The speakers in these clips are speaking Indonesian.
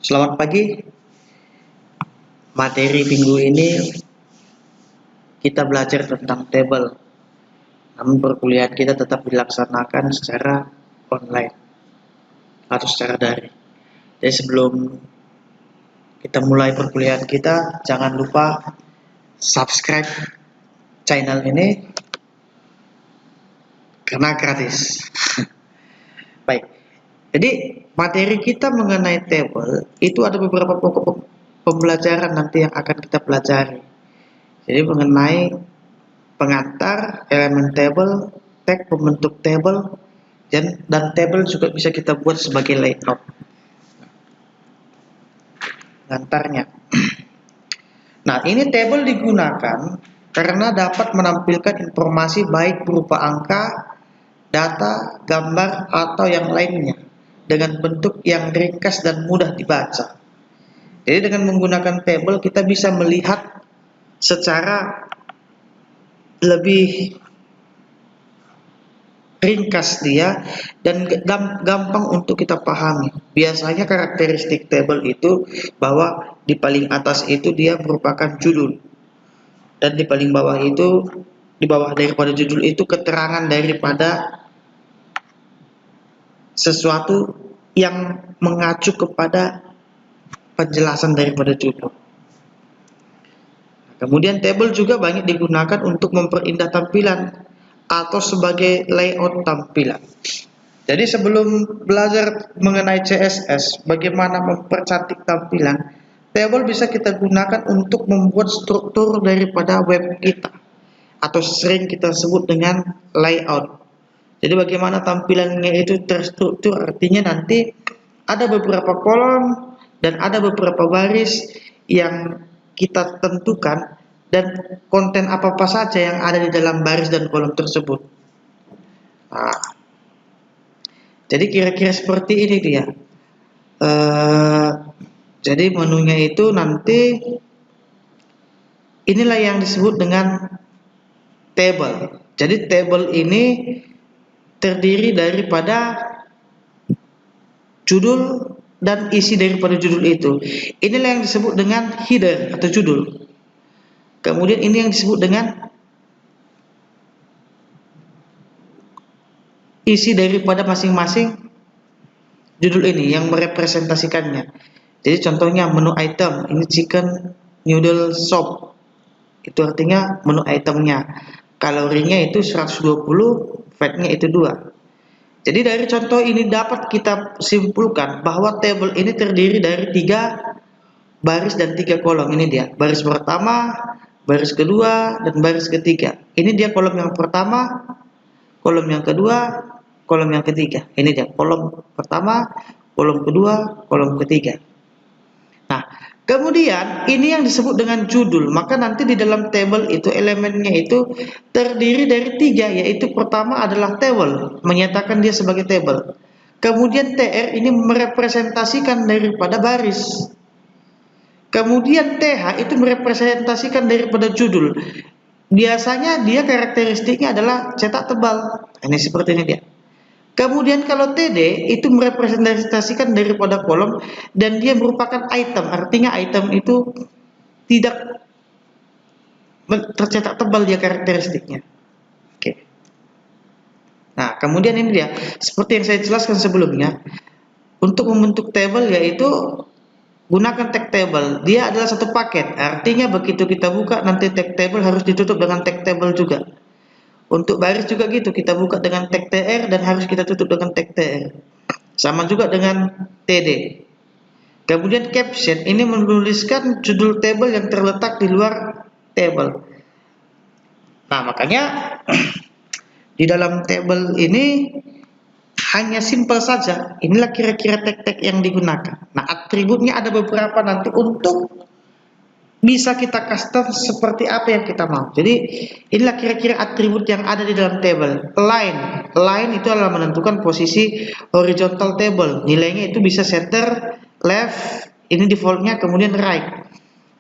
Selamat pagi. Materi minggu ini kita belajar tentang table. Namun perkuliahan kita tetap dilaksanakan secara online atau secara daring. Jadi sebelum kita mulai perkuliahan kita, jangan lupa subscribe channel ini karena gratis. Baik. Jadi materi kita mengenai table itu ada beberapa pokok pembelajaran nanti yang akan kita pelajari. Jadi mengenai pengantar, elemen table, tag pembentuk table, dan table juga bisa kita buat sebagai layout. Pengantarnya. Nah, ini table digunakan karena dapat menampilkan informasi baik berupa angka, data, gambar, atau yang lainnya dengan bentuk yang ringkas dan mudah dibaca. Jadi dengan menggunakan table kita bisa melihat secara lebih ringkas dia dan gampang untuk kita pahami. Biasanya karakteristik table itu bahwa di paling atas itu dia merupakan judul dan di paling bawah itu, di bawah daripada judul itu keterangan daripada sesuatu yang mengacu kepada penjelasan daripada judul. Kemudian table juga banyak digunakan untuk memperindah tampilan atau sebagai layout tampilan. Jadi sebelum belajar mengenai CSS, bagaimana mempercantik tampilan, table bisa kita gunakan untuk membuat struktur daripada web kita atau sering kita sebut dengan layout. Jadi bagaimana tampilannya itu terstruktur, artinya nanti ada beberapa kolom dan ada beberapa baris yang kita tentukan dan konten apa-apa saja yang ada di dalam baris dan kolom tersebut. Nah, jadi kira-kira seperti ini dia. Jadi menunya itu nanti inilah yang disebut dengan table. Jadi table ini terdiri daripada judul dan isi daripada judul itu. Inilah yang disebut dengan header atau judul. Kemudian ini yang disebut dengan isi daripada masing-masing judul ini yang merepresentasikannya. Jadi contohnya menu item, ini chicken noodle soup. Itu artinya menu itemnya. Kalorinya itu 120, fatnya itu 2. Jadi dari contoh ini dapat kita simpulkan bahwa table ini terdiri dari 3 baris dan 3 kolom. Ini dia, baris pertama, baris kedua, dan baris ketiga. Ini dia kolom yang pertama, kolom yang kedua, kolom yang ketiga. Ini dia kolom pertama, kolom kedua, kolom ketiga. Nah, kemudian ini yang disebut dengan judul. Maka nanti di dalam table itu elemennya itu terdiri dari 3, yaitu pertama adalah table, menyatakan dia sebagai table. Kemudian TR ini merepresentasikan daripada baris. Kemudian TH itu merepresentasikan daripada judul. Biasanya dia karakteristiknya adalah cetak tebal. Ini seperti ini dia. Kemudian kalau TD itu merepresentasikan daripada kolom dan dia merupakan item. Artinya item itu tidak tercetak tebal dia karakteristiknya. Oke. Nah, kemudian ini dia. Seperti yang saya jelaskan sebelumnya, untuk membentuk table yaitu gunakan tag table. Dia adalah satu paket. Artinya begitu kita buka nanti tag table harus ditutup dengan tag table juga. Untuk baris juga gitu, kita buka dengan tag TR dan harus kita tutup dengan tag TR. Sama juga dengan TD. Kemudian caption ini menuliskan judul table yang terletak di luar table. Nah, makanya di dalam table ini hanya simpel saja. Inilah kira-kira tag-tag yang digunakan. Nah, atributnya ada beberapa nanti untuk bisa kita custom seperti apa yang kita mau. Jadi inilah kira-kira atribut yang ada di dalam table. Line itu adalah menentukan posisi horizontal table. Nilainya itu bisa center, left, ini defaultnya, kemudian right.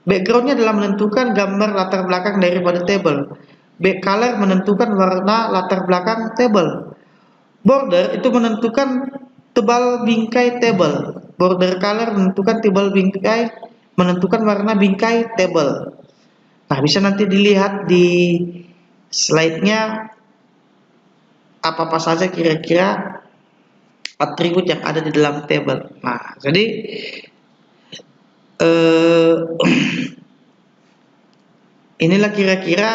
Backgroundnya adalah menentukan gambar latar belakang daripada table. Back color menentukan warna latar belakang table. Border itu menentukan tebal bingkai table. border color menentukan table bingkai, menentukan warna bingkai table. Nah, bisa nanti dilihat di slide-nya apa-apa saja kira-kira atribut yang ada di dalam table. Nah, jadi inilah kira-kira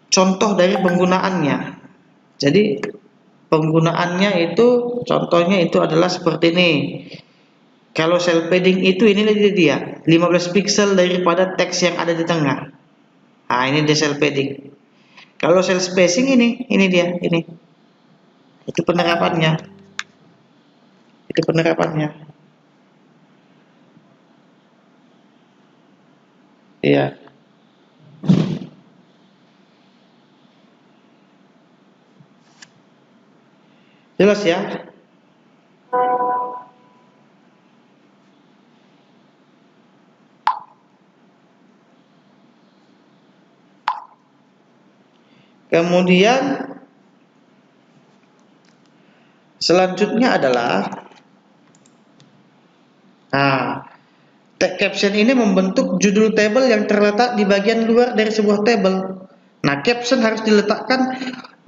contoh dari penggunaannya. Jadi penggunaannya itu contohnya itu adalah seperti ini. Kalau cell padding itu inilah dia 15 pixel daripada teks yang ada di tengah. Nah, ini dia cell padding. Kalau cell spacing ini dia ini. Itu penerapannya. Itu penerapannya. Iya. Jelas ya? Kemudian selanjutnya adalah tag caption ini membentuk judul table yang terletak di bagian luar dari sebuah table. Nah, caption harus diletakkan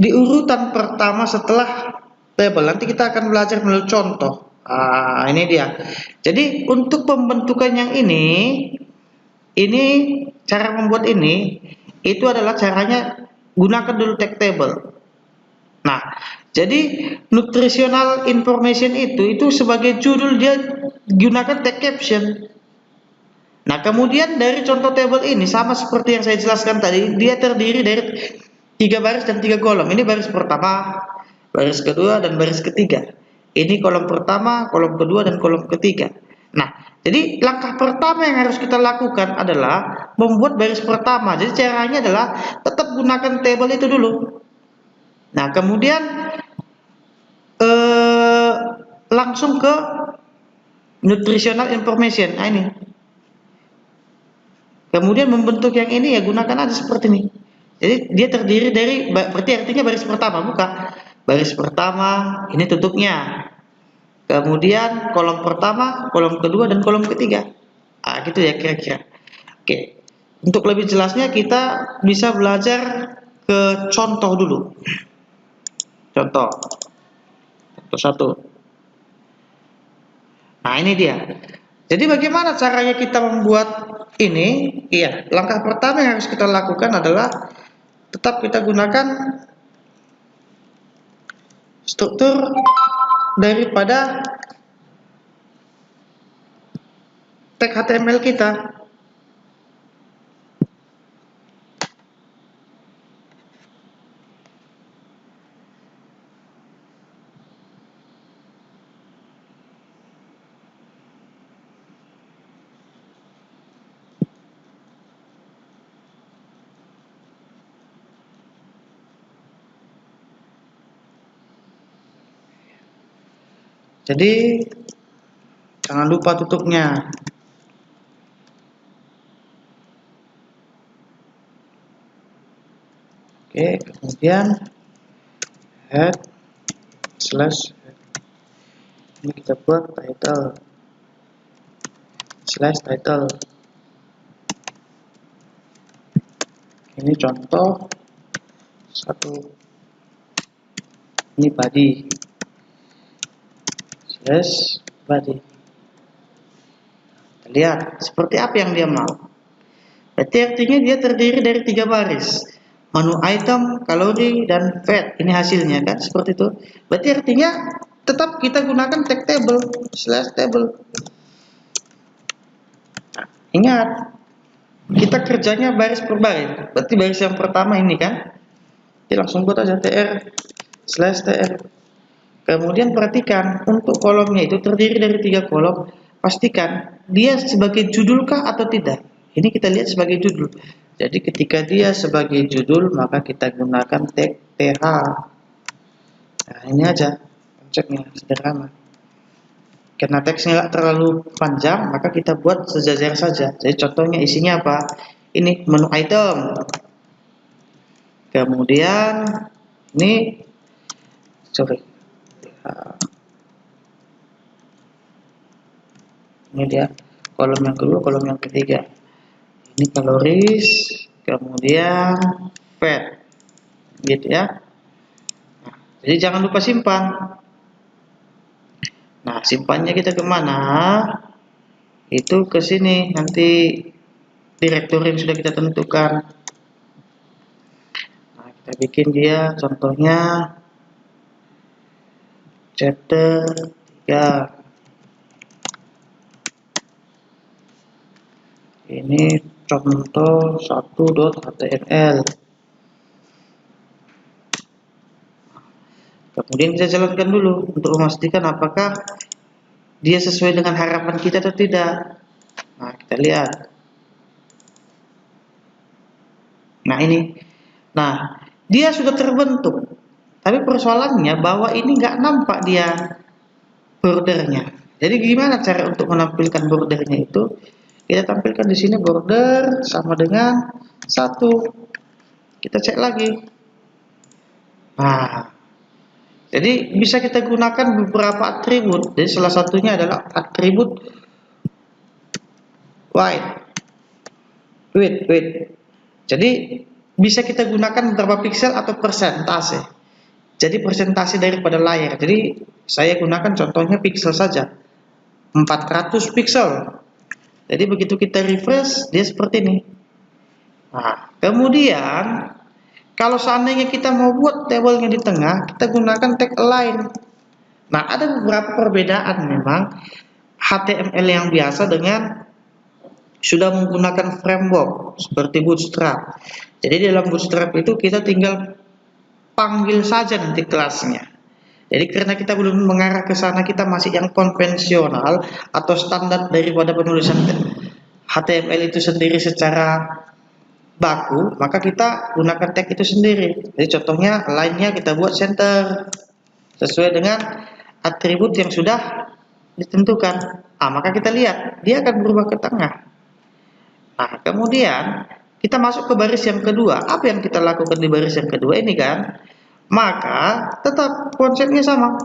di urutan pertama setelah table. Nanti kita akan belajar melalui contoh. Ini dia. Jadi untuk pembentukan yang ini cara membuat ini itu adalah caranya gunakan dulu tag table. Nah, jadi nutritional information itu sebagai judul dia gunakan tag caption. Nah, kemudian dari contoh table ini sama seperti yang saya jelaskan tadi, dia terdiri dari 3 baris dan 3 kolom. Ini baris pertama, baris kedua, dan baris ketiga. Ini kolom pertama, kolom kedua, dan kolom ketiga. Nah, jadi langkah pertama yang harus kita lakukan adalah membuat baris pertama. Jadi caranya adalah tetap gunakan table itu dulu. Nah, kemudian langsung ke nutritional information. Nah, ini. Kemudian membentuk yang ini ya gunakan aja seperti ini. Jadi dia terdiri dari, berarti artinya baris pertama, buka. Baris pertama, ini tutupnya. Kemudian kolom pertama, kolom kedua, dan kolom ketiga. Gitu ya kira-kira. Oke. Untuk lebih jelasnya kita bisa belajar ke contoh dulu. Contoh. Contoh satu. Nah, ini dia. Jadi bagaimana caranya kita membuat ini? Iya, langkah pertama yang harus kita lakukan adalah tetap kita gunakan struktur daripada tag HTML kita. Jadi jangan lupa tutupnya. Oke, kemudian head slash head. Ini kita buat title slash title. Ini contoh satu. Ini body slash body. Lihat seperti apa yang dia mau. Berarti artinya dia terdiri dari 3 baris. Menu item, kalori, dan fat. Ini hasilnya kan seperti itu. Berarti artinya tetap kita gunakan tag table slash table. Nah, ingat kita kerjanya baris per baris. Berarti baris yang pertama ini kan. Jadi langsung buat aja tr slash tr. Kemudian perhatikan untuk kolomnya itu terdiri dari 3 kolom. Pastikan dia sebagai judulkah atau tidak. Ini kita lihat sebagai judul. Jadi ketika dia sebagai judul maka kita gunakan tag th. Nah, ini aja konsepnya sederhana. Karena teksnya terlalu panjang maka kita buat sejajar saja. Jadi contohnya isinya apa? Ini menu item. Kemudian ini Ini dia kolom yang kedua, kolom yang ketiga. Ini kaloris, kemudian fat, gitu ya. Nah, jadi jangan lupa simpan. Nah, simpannya kita kemana? Itu ke sini, nanti direktur yang sudah kita tentukan. Nah, kita bikin dia contohnya chapter 3. Ini contoh 1.html. Kemudian kita jalankan dulu untuk memastikan apakah dia sesuai dengan harapan kita atau tidak. Nah, kita lihat. Nah, ini. Nah, dia sudah terbentuk. Tapi persoalannya bahwa ini nggak nampak dia bordernya. Jadi gimana cara untuk menampilkan bordernya itu? Kita tampilkan di sini border sama dengan 1. Kita cek lagi. Nah, jadi bisa kita gunakan beberapa atribut. Jadi salah satunya adalah atribut width. Jadi bisa kita gunakan berapa piksel atau persentase. Jadi persentase daripada layar. Jadi saya gunakan contohnya piksel saja. 400 piksel. Jadi begitu kita refresh dia seperti ini. Nah, kemudian kalau seandainya kita mau buat tabelnya di tengah, kita gunakan tag align. Nah, ada beberapa perbedaan memang HTML yang biasa dengan sudah menggunakan framework seperti Bootstrap. Jadi dalam Bootstrap itu kita tinggal panggil saja nanti kelasnya. Jadi karena kita belum mengarah ke sana, kita masih yang konvensional atau standar daripada penulisan HTML itu sendiri secara baku, maka kita gunakan tag itu sendiri. Jadi contohnya line-nya kita buat center sesuai dengan atribut yang sudah ditentukan. Maka kita lihat dia akan berubah ke tengah. Nah, kemudian kita masuk ke baris yang kedua. Apa yang kita lakukan di baris yang kedua ini kan? Maka tetap konsepnya sama.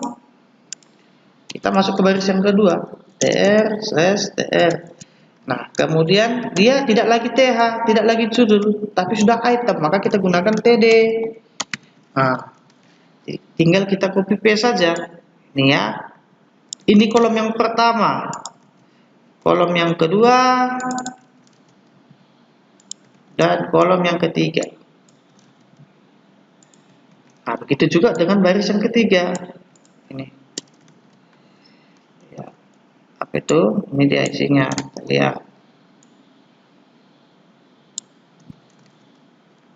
Kita masuk ke baris yang kedua, tr/tr. Nah, kemudian dia tidak lagi th, tidak lagi judul, tapi sudah item, maka kita gunakan td. Nah, tinggal kita copy paste saja. Ini ya. Ini kolom yang pertama. Kolom yang kedua dan kolom yang ketiga. Nah, begitu juga dengan baris yang ketiga. Ini. Ya. Apa itu? Ini dia isinya. Kita lihat.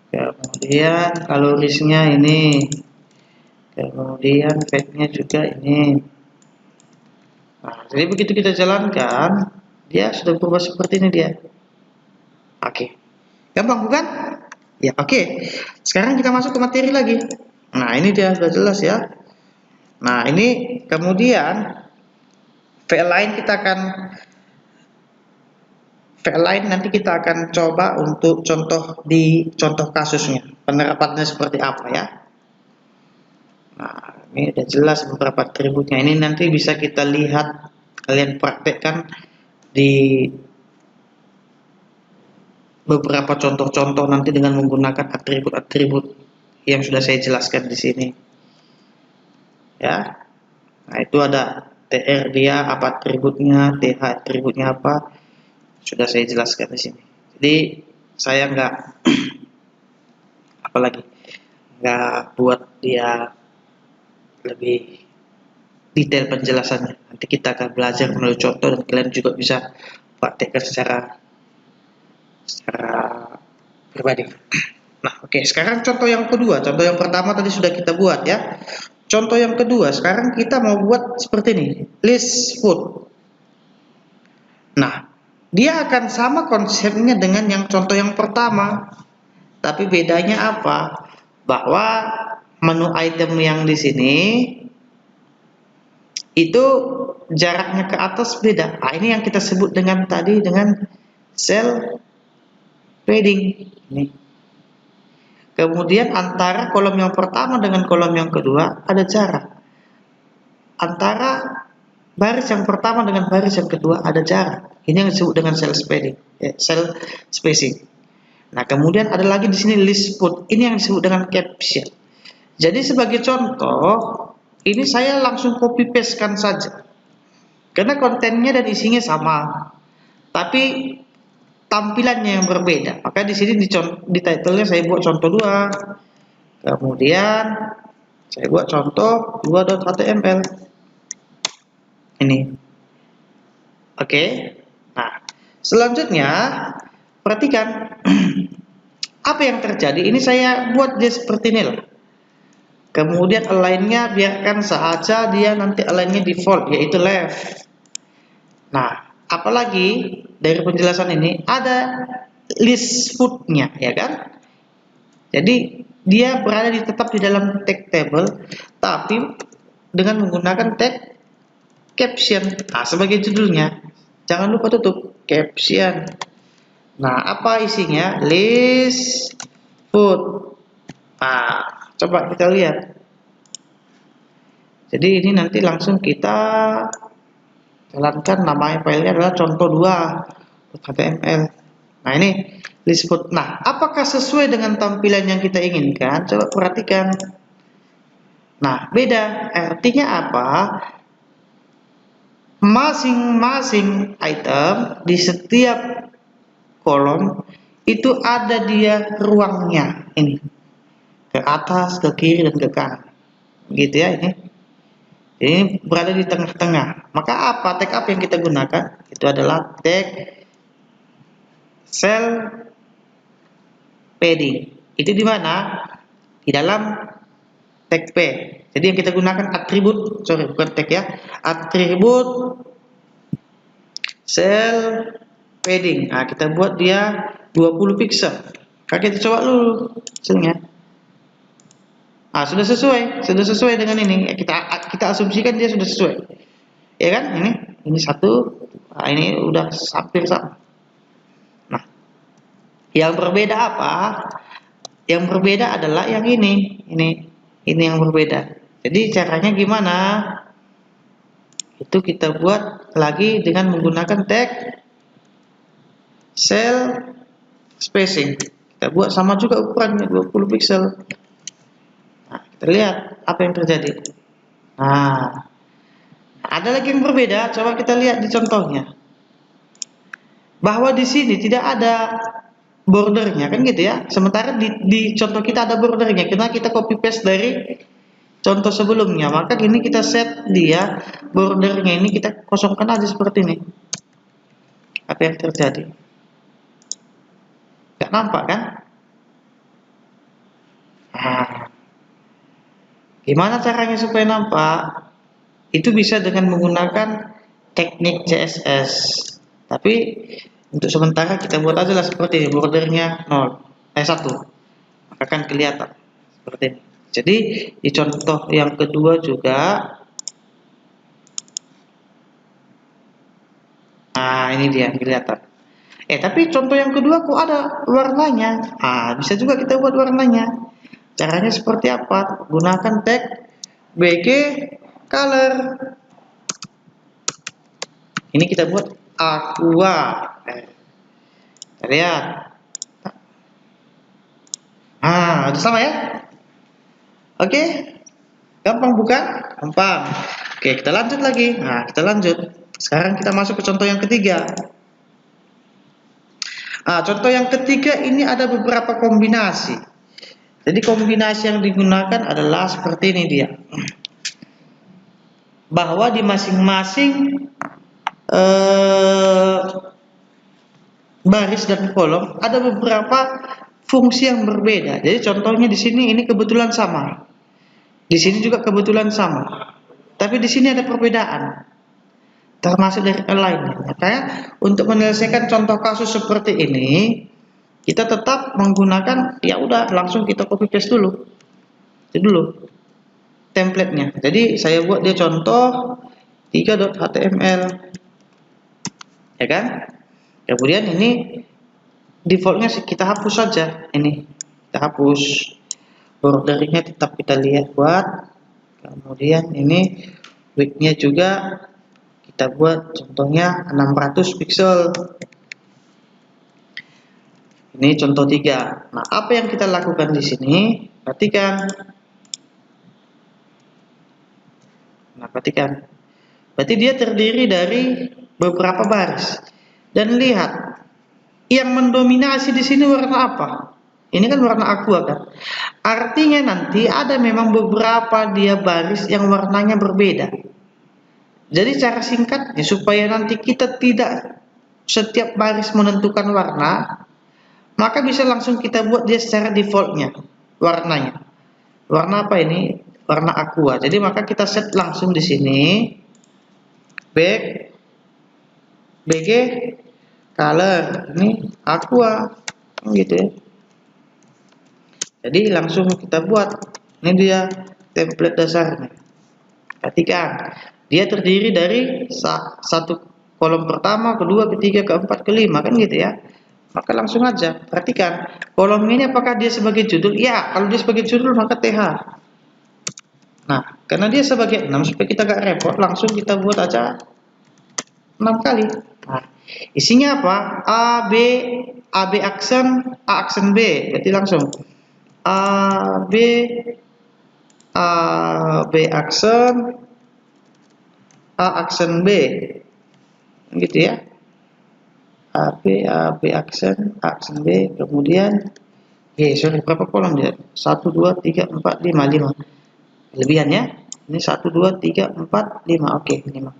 Kemudian kalorisnya ini. Kemudian fatnya juga ini. Nah, jadi begitu kita jalankan, dia sudah berubah seperti ini dia. Oke. Gampang bukan? Ya, oke. Sekarang kita masuk ke materi lagi. Nah, ini dia sudah jelas ya. Nah, ini kemudian VLine nanti kita akan coba untuk contoh di contoh kasusnya. Penerapannya seperti apa ya. Nah, ini udah jelas beberapa atributnya. Ini nanti bisa kita lihat, kalian praktekkan di beberapa contoh-contoh nanti dengan menggunakan atribut-atribut yang sudah saya jelaskan di sini. Ya. Nah, itu ada tr dia apa atributnya, th atributnya apa. Sudah saya jelaskan di sini. Jadi saya nggak apalagi nggak buat dia lebih detail penjelasannya. Nanti kita akan belajar melalui contoh dan kalian juga bisa praktekkan secara pribadi. Nah, oke, sekarang contoh yang kedua. Contoh yang pertama tadi sudah kita buat ya. Contoh yang kedua, sekarang kita mau buat seperti ini, list food. Nah, dia akan sama konsepnya dengan yang contoh yang pertama. Tapi bedanya apa? Bahwa menu item yang di sini itu jaraknya ke atas beda. Nah, ini yang kita sebut dengan tadi dengan cell padding. Ini. Kemudian antara kolom yang pertama dengan kolom yang kedua ada jarak. Antara baris yang pertama dengan baris yang kedua ada jarak. Ini yang disebut dengan cell spacing. Nah, kemudian ada lagi di sini list foot. Ini yang disebut dengan caption. Jadi sebagai contoh, ini saya langsung copy paste-kan saja. Karena kontennya dan isinya sama, tapi tampilannya yang berbeda. Maka di sini di title-nya saya buat contoh 2. Kemudian saya buat contoh 2.html. Ini. Oke. Nah, selanjutnya perhatikan apa yang terjadi. Ini saya buat dia seperti ini lah. Kemudian align-nya biarkan saja dia nanti align-nya default, yaitu left. Nah, apalagi dari penjelasan ini ada list foot-nya, ya kan? Jadi dia berada tetap di dalam tag table, tapi dengan menggunakan tag caption. Nah, sebagai judulnya, jangan lupa tutup caption. Nah, apa isinya? List foot. Nah, coba kita lihat. Jadi ini nanti langsung kita jalankan. Namanya filenya adalah contoh 2.html. Nah, ini list foot. Nah, apakah sesuai dengan tampilan yang kita inginkan? Coba perhatikan. Nah, beda. Artinya apa? Masing-masing item di setiap kolom itu ada dia ruangnya. Ini ke atas, ke kiri, dan ke kanan. Gitu ya ini. Ini berada di tengah-tengah. Maka apa? Tag apa yang kita gunakan? Itu adalah tag cell padding. Itu di mana? Di dalam tag P. Jadi yang kita gunakan atribut, bukan tag ya, atribut cell padding. Nah, kita buat dia 20 pixel. Nah, kita coba dulu hasilnya. Nah, sudah sesuai dengan ini. Kita asumsikan dia sudah sesuai. Ya kan? Ini satu. Nah, ini udah hampir sama. Nah, yang berbeda apa? Yang berbeda adalah yang ini. Ini yang berbeda. Jadi caranya gimana? Itu kita buat lagi dengan menggunakan tag cell spacing. Kita buat sama juga ukurannya 20 pixel. Nah, kita lihat apa yang terjadi. Nah, ada lagi yang berbeda. Coba kita lihat di contohnya. Bahwa di sini tidak ada bordernya, kan gitu ya. Sementara di contoh kita ada bordernya, karena kita copy paste dari contoh sebelumnya. Maka ini kita set dia bordernya ini kita kosongkan aja seperti ini. Apa yang terjadi? Gak nampak kan? Nah, gimana caranya supaya nampak? Itu bisa dengan menggunakan teknik CSS. Tapi untuk sementara kita buat aja lah seperti ini, bordernya 1. Maka akan kelihatan seperti ini. Jadi di contoh yang kedua juga, nah ini dia kelihatan. Tapi contoh yang kedua kok ada warnanya. Bisa juga kita buat warnanya. Caranya seperti apa? Gunakan tag bg color. Ini kita buat aqua. Lihat. Udah sama ya? Oke. Gampang bukan? Gampang. Oke, kita lanjut lagi. Nah, kita lanjut. Sekarang kita masuk ke contoh yang ketiga. Contoh yang ketiga ini ada beberapa kombinasi. Jadi kombinasi yang digunakan adalah seperti ini dia. Bahwa di masing-masing baris dan kolom ada beberapa fungsi yang berbeda. Jadi contohnya di sini ini kebetulan sama. Di sini juga kebetulan sama. Tapi di sini ada perbedaan. Termasuk dari align. Makanya untuk menyelesaikan contoh kasus seperti ini, kita tetap menggunakan ya udah langsung kita copy paste dulu. Itu dulu template-nya. Jadi saya buat dia contoh 3.html. Ya kan? Kemudian ini defaultnya kita hapus saja. Ini kita hapus. Bordernya tetap kita lihat buat. Kemudian ini width-nya juga Kita buat contohnya 600 pixel. Ini contoh 3. Nah, apa yang kita lakukan di sini? Perhatikan. Nah, perhatikan. Berarti dia terdiri dari beberapa baris. Dan lihat, yang mendominasi di sini warna apa? Ini kan warna aqua kan? Artinya nanti ada memang beberapa dia baris yang warnanya berbeda. Jadi cara singkatnya supaya nanti kita tidak setiap baris menentukan warna, maka bisa langsung kita buat dia secara defaultnya warnanya. Warna apa ini? Warna aqua. Jadi maka kita set langsung di sini BG color ini aqua gitu ya. Jadi langsung kita buat. Ini dia template dasarnya. Perhatikan, dia terdiri dari satu kolom pertama, kedua, ketiga, keempat, kelima kan gitu ya. Maka langsung aja perhatikan kolom ini apakah dia sebagai judul? Ya, kalau dia sebagai judul maka TH. Nah, karena dia sebagai 6 supaya kita gak repot, langsung kita buat aja 6 kali. Nah, isinya apa? A B aksen B. Berarti langsung A B aksen B. Gitu ya. A B aksen B, kemudian berapa kolom dia? 1 2 3 4 5 5. Kelebihan ya. Ini 1 2 3 4 5. Oke, 5.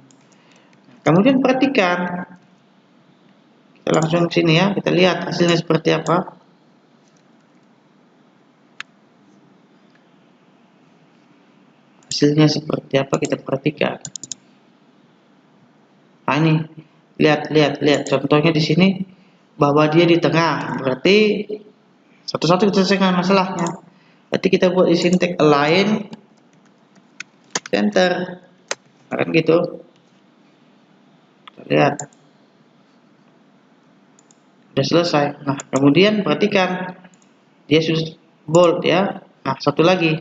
Kemudian perhatikan. Kita langsung sini ya, kita lihat hasilnya seperti apa. Hasilnya seperti apa kita perhatikan. Nah, ini lihat contohnya di sini bahwa dia di tengah, berarti satu-satu kita selesaikan masalahnya. Berarti kita buat di sini tag align center, kan gitu. Kita lihat sudah selesai. Nah, kemudian perhatikan dia sudah bold ya. Nah, satu lagi,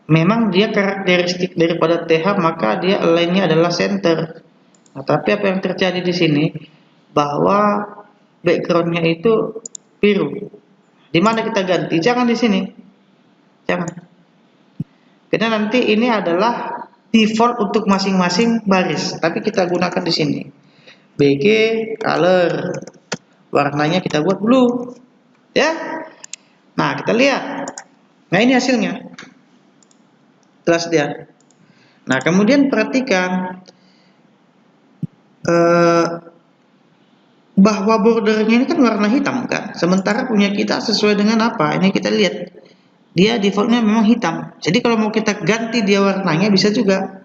memang dia karakteristik daripada TH, maka dia align-nya adalah center. Nah, tapi apa yang terjadi di sini bahwa backgroundnya itu biru. Di mana kita ganti? Jangan di sini. Jangan. Karena nanti ini adalah default untuk masing-masing baris, tapi kita gunakan di sini. BG color. Warnanya kita buat blue. Ya. Nah, kita lihat. Nah, ini hasilnya. Jelas dia. Nah, kemudian perhatikan bahwa bordernya ini kan warna hitam kan, sementara punya kita sesuai dengan apa? Ini kita lihat dia defaultnya memang hitam. Jadi kalau mau kita ganti dia warnanya bisa juga.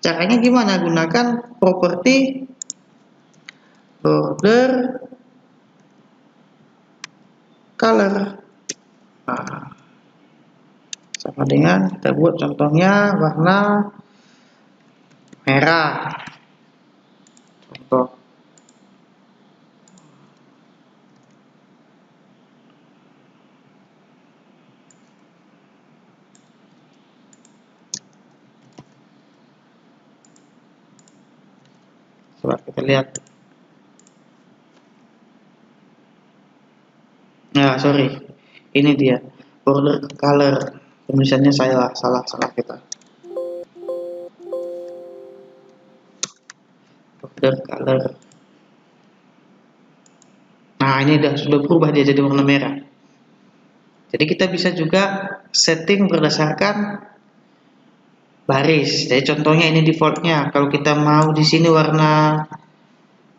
Caranya gimana? Gunakan properti border color. Nah, sama dengan kita buat contohnya warna merah. Contoh. Coba kita lihat. Nah, sorry. Ini dia border color. Penulisannya saya salah kita. Border color. Nah, ini sudah berubah dia jadi warna merah. Jadi kita bisa juga setting berdasarkan baris. Jadi contohnya ini defaultnya. Kalau kita mau di sini warna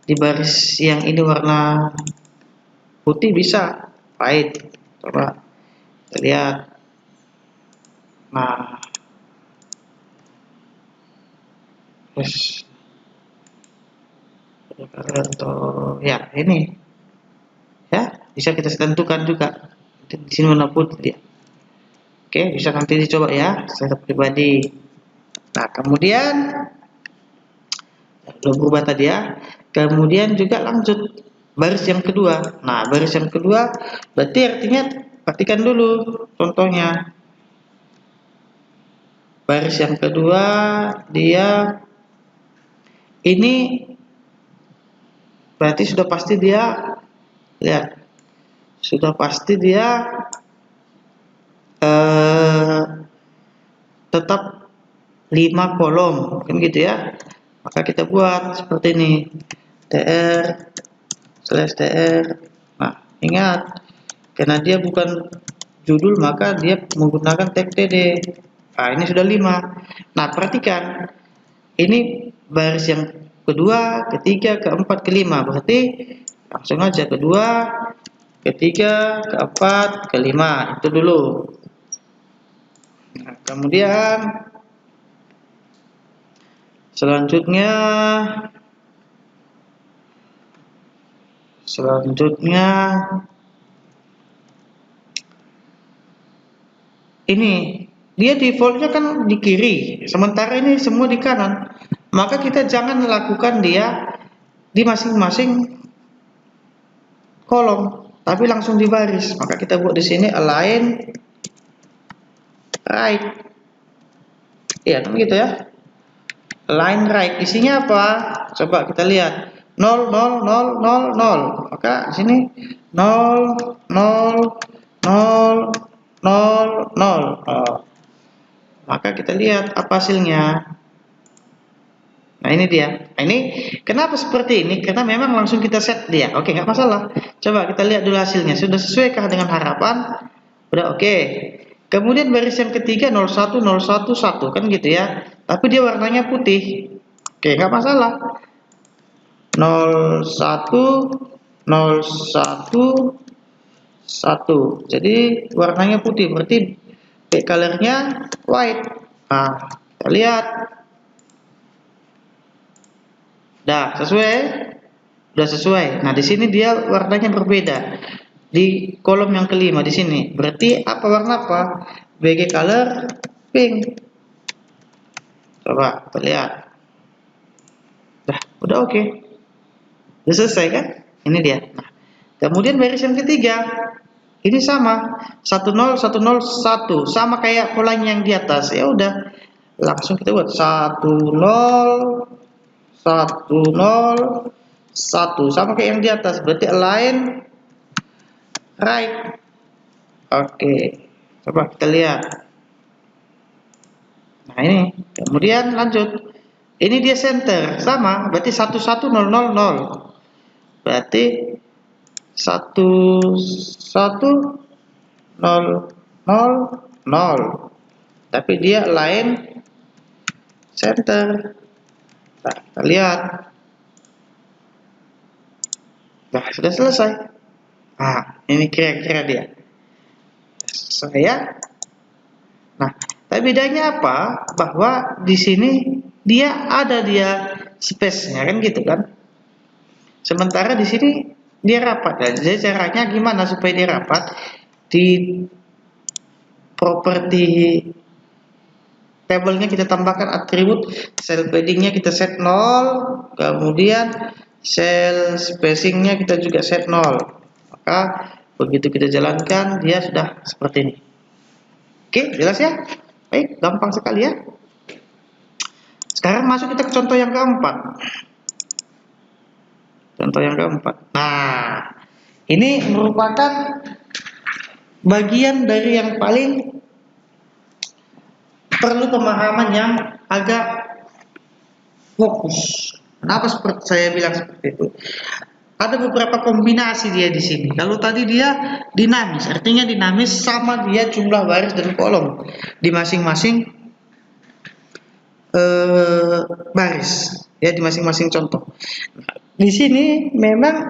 di baris yang ini warna putih bisa. White. Coba kita lihat. Nah, terus atau ya ini ya bisa kita tentukan juga. Di sini warna putih dia. Oke, bisa nanti dicoba ya secara pribadi. Nah, kemudian belum berubah tadi ya. Kemudian juga lanjut baris yang kedua. Nah, baris yang kedua berarti artinya perhatikan dulu contohnya. Baris yang kedua dia Ini berarti sudah pasti dia, lihat, sudah pasti dia tetap 5 kolom, kan gitu ya. Maka kita buat seperti ini, tr/tr. Nah, ingat, karena dia bukan judul maka dia menggunakan tag td. Nah, ini sudah 5. Nah, perhatikan, ini baris yang kedua, ketiga, keempat, kelima. Berarti langsung aja kedua, ketiga, keempat, kelima. Itu dulu. Nah, kemudian selanjutnya ini dia defaultnya kan di kiri, sementara ini semua di kanan. Maka kita jangan lakukan dia di masing-masing kolom, tapi langsung di baris. Maka kita buat di sini align right. Iya, kan gitu ya. Align right. Isinya apa? Coba kita lihat. 0 0 0 0 0. Maka di sini 0 0 0 0 0. Oh. Maka kita lihat apa hasilnya. Nah, ini dia. Nah, ini kenapa seperti ini? Karena memang langsung kita set dia. Oke, nggak masalah. Coba kita lihat dulu hasilnya. Sudah sesuaikah dengan harapan? Udah oke. Kemudian baris yang ketiga 01 01 1 kan gitu ya. Tapi dia warnanya putih. Oke, nggak masalah. 01 01 1. Jadi warnanya putih, berarti back colornya white. Nah, kita lihat. Sudah sesuai. Nah, di sini dia warnanya berbeda. Di kolom yang kelima di sini. Berarti apa warna apa? BG color pink. Coba kita lihat. Udah oke. Udah selesai kan? Ini dia. Nah, kemudian baris yang ketiga. Ini sama. 10 10 1, sama kayak polanya yang di atas. Ya udah. Langsung kita buat 10 10 1, sama kayak yang di atas, berarti align right. Oke, coba kita lihat. Nah, ini kemudian lanjut, ini dia center sama, berarti 11 0 0 0, berarti 11 0 0 0, tapi dia align center. Nah, kita lihat. Nah, sudah selesai. Nah, ini kira-kira dia. Saya. Nah, tapi bedanya apa? Bahwa di sini dia ada space-nya kan gitu kan. Sementara di sini dia rapat. Jadi caranya gimana supaya dia rapat? Di properti tabelnya kita tambahkan atribut cell paddingnya kita set 0, kemudian cell spacingnya kita juga set 0. Maka begitu kita jalankan dia sudah seperti ini. Oke, jelas ya? Baik, gampang sekali ya. Sekarang masuk kita ke contoh yang keempat. Nah, ini merupakan bagian dari yang paling perlu pemahaman yang agak fokus. Kenapa seperti saya bilang seperti itu? Ada beberapa kombinasi dia di sini. Kalau tadi dia dinamis, artinya dinamis sama dia jumlah baris dan kolom di masing-masing baris, ya di masing-masing contoh. Di sini memang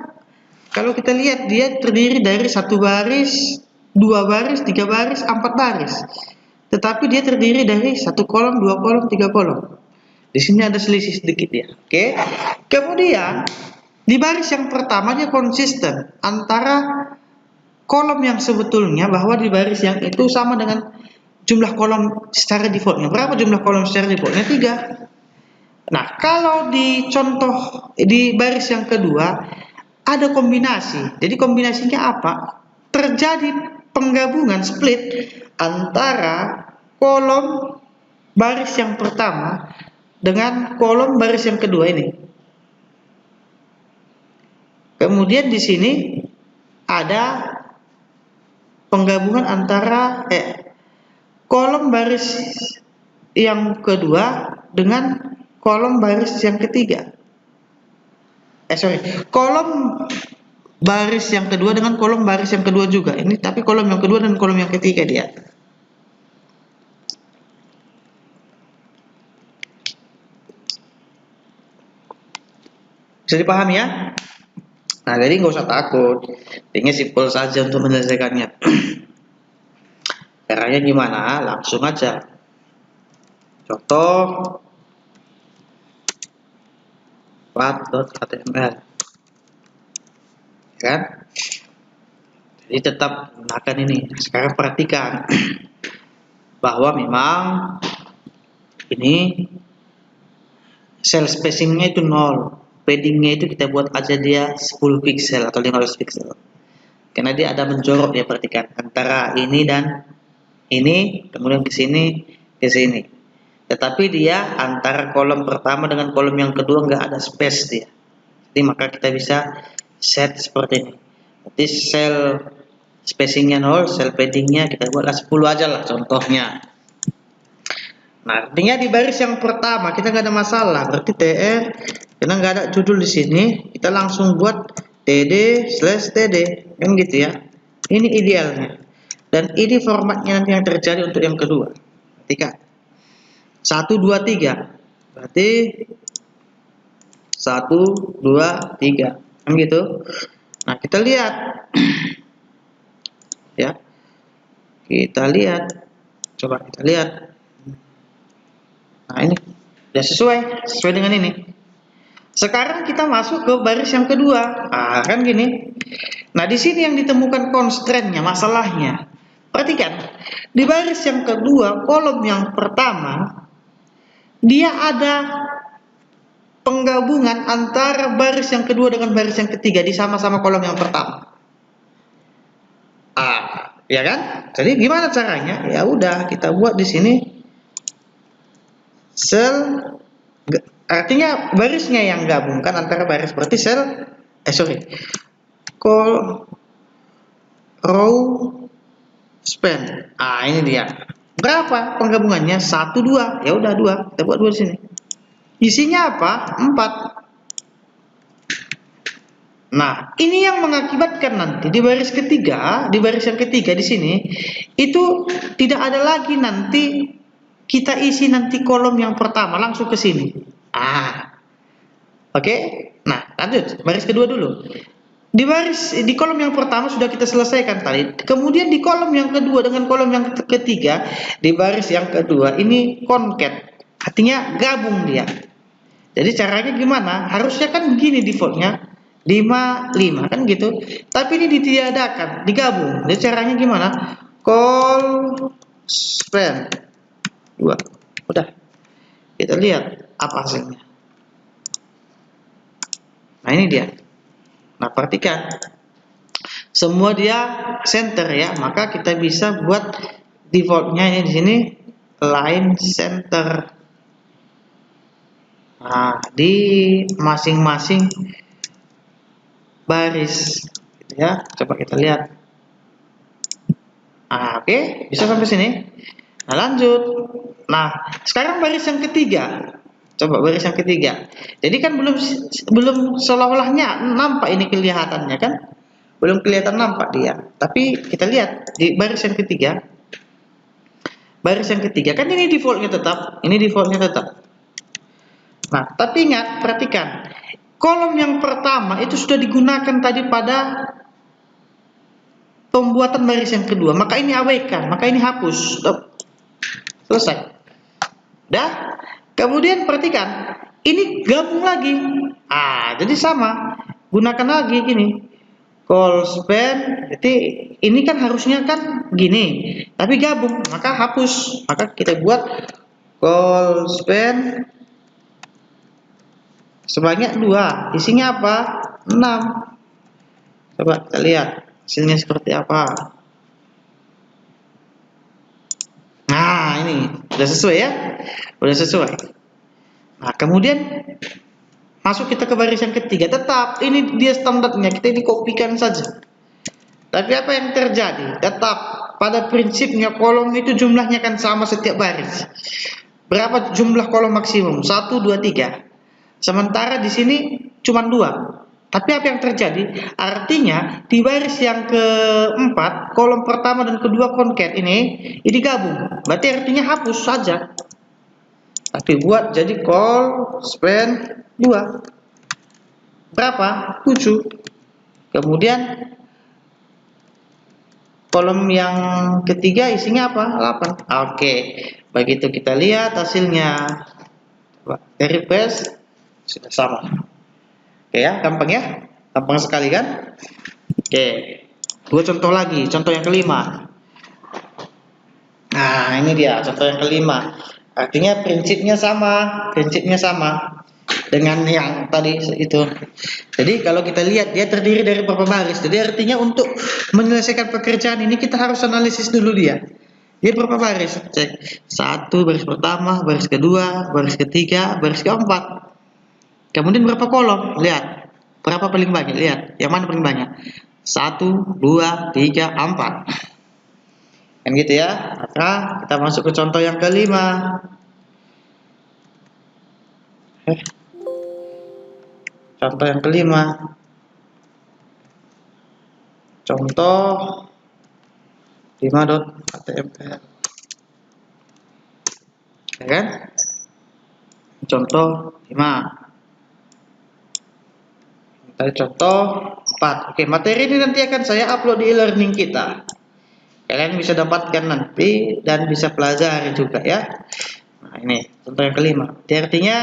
kalau kita lihat dia terdiri dari 1 baris, 2 baris, 3 baris, 4 baris. Tetapi dia terdiri dari 1 kolom, 2 kolom, 3 kolom. Di sini ada selisih sedikit ya. Oke. Kemudian di baris yang pertama dia konsisten antara kolom yang sebetulnya, bahwa di baris yang itu sama dengan jumlah kolom secara defaultnya. Berapa jumlah kolom secara defaultnya? 3. Nah, kalau di contoh di baris yang kedua ada kombinasi. Jadi kombinasinya apa? Terjadi penggabungan split antara kolom baris yang pertama dengan kolom baris yang kedua ini. Kemudian di sini ada penggabungan antara kolom baris yang kedua dengan kolom baris yang ketiga. Kolom baris yang kedua dengan kolom baris yang kedua juga. Ini tapi kolom yang kedua dan kolom yang ketiga dia. Bisa dipahami ya? Nah, jadi nggak usah takut. Ini simpel saja untuk menyelesaikannya. Caranya gimana? Langsung aja. Contoh path.html, kan? Jadi tetap gunakan ini. Sekarang perhatikan bahwa memang ini cell spacingnya itu 0, paddingnya itu kita buat aja dia 10 pixel atau 15 pixel, karena dia ada menjorok ya. Perhatikan antara ini dan ini, kemudian ke sini, ke sini. Tetapi dia antara kolom pertama dengan kolom yang kedua nggak ada space dia. Jadi maka kita bisa set seperti ini. Berarti cell spacingnya 0, cell paddingnya kita buatlah 10 aja lah contohnya. Nah, artinya di baris yang pertama kita nggak ada masalah, berarti tr, karena nggak ada judul di sini, kita langsung buat td/td, kan gitu ya. Ini idealnya. Dan ini formatnya nanti yang terjadi untuk yang kedua. Ketika 1, 2, 3, berarti 1, 2, 3, kan gitu. Nah, kita lihat, ya, kita lihat, coba kita lihat. Nah, ini sudah sesuai dengan ini. Sekarang kita masuk ke baris yang kedua. Nah, kan gini. Nah, di sini yang ditemukan constraint-nya, masalahnya. Perhatikan, di baris yang kedua, kolom yang pertama, dia ada penggabungan antara baris yang kedua dengan baris yang ketiga di sama-sama kolom yang pertama. Ya kan? Jadi gimana caranya? Ya udah, kita buat di sini sel, artinya barisnya yang gabungkan antara baris, berarti sel row span. Ini dia. Berapa penggabungannya? 1, 2. Ya udah 2. Kita buat 2 di sini. Isinya apa? 4. Nah, ini yang mengakibatkan nanti di baris ketiga, di baris yang ketiga di sini itu tidak ada lagi nanti kita isi nanti kolom yang pertama langsung ke sini. Oke. Nah, lanjut baris kedua dulu. Di kolom yang pertama sudah kita selesaikan tadi. Kemudian di kolom yang kedua dengan kolom yang ketiga, di baris yang kedua ini concat, artinya gabung dia. Jadi caranya gimana? Harusnya kan begini defaultnya 5, 5 kan gitu. Tapi ini ditiadakan, digabung. Jadi caranya gimana? Call span 2. Udah. Kita lihat apa hasilnya. Nah, ini dia. Nah, perhatikan. Semua dia center ya, maka kita bisa buat defaultnya ini di sini line center. Nah, di masing-masing baris gitu ya. Coba kita lihat. Oke, bisa sampai sini. Nah, lanjut. Nah, sekarang baris yang ketiga. Coba baris yang ketiga. Jadi kan belum seolah-olahnya nampak ini kelihatannya kan? Belum kelihatan nampak dia. Tapi kita lihat di baris yang ketiga. Baris yang ketiga kan ini defaultnya tetap, ini defaultnya tetap. Nah, tapi ingat, perhatikan. Kolom yang pertama itu sudah digunakan tadi pada pembuatan baris yang kedua, maka ini abaikan, maka ini hapus. Selesai. Dah. Kemudian perhatikan, ini gabung lagi. Jadi sama. Gunakan lagi gini. Call span, jadi ini kan harusnya kan gini, tapi gabung, maka hapus. Maka kita buat call span sebanyak 2. Isinya apa? 6. Coba kita lihat hasilnya seperti apa. Nah, ini udah sesuai ya? Udah sesuai. Nah, kemudian masuk kita ke baris yang ketiga. Tetap ini dia standarnya, kita ini kopikan saja. Tapi apa yang terjadi? Tetap pada prinsipnya kolom itu jumlahnya kan sama setiap baris. Berapa jumlah kolom maksimum? 1, 2, 3. Sementara di sini cuma 2. Tapi apa yang terjadi? Artinya di baris yang keempat, kolom pertama dan kedua concat ini gabung. Berarti artinya hapus saja. Tapi buat jadi call span 2. Berapa? 7. Kemudian kolom yang ketiga isinya apa? 8. Oke. Begitu kita lihat hasilnya. Coba refresh, sudah sama. Oke ya, gampang ya? Gampang sekali kan? Oke. Dua contoh lagi, contoh yang kelima. Nah, ini dia contoh yang kelima. Artinya prinsipnya sama dengan yang tadi itu. Jadi kalau kita lihat dia terdiri dari berapa baris. Jadi artinya untuk menyelesaikan pekerjaan ini kita harus analisis dulu dia. Dia berapa baris? Cek. 1 baris pertama, baris kedua, baris ketiga, baris keempat. Kemudian berapa kolom? Lihat. Berapa paling banyak? Lihat. Yang mana paling banyak? 1, 2, 3, 4. Kan gitu ya. Maka kita masuk ke contoh yang kelima. Contoh yang kelima. Contoh 5.html. Ya kan? Contoh 5. Tadi contoh 4. Oke, materi ini nanti akan saya upload di e-learning kita. Kalian bisa dapatkan nanti dan bisa pelajari juga ya. Nah, ini contoh yang kelima. Artinya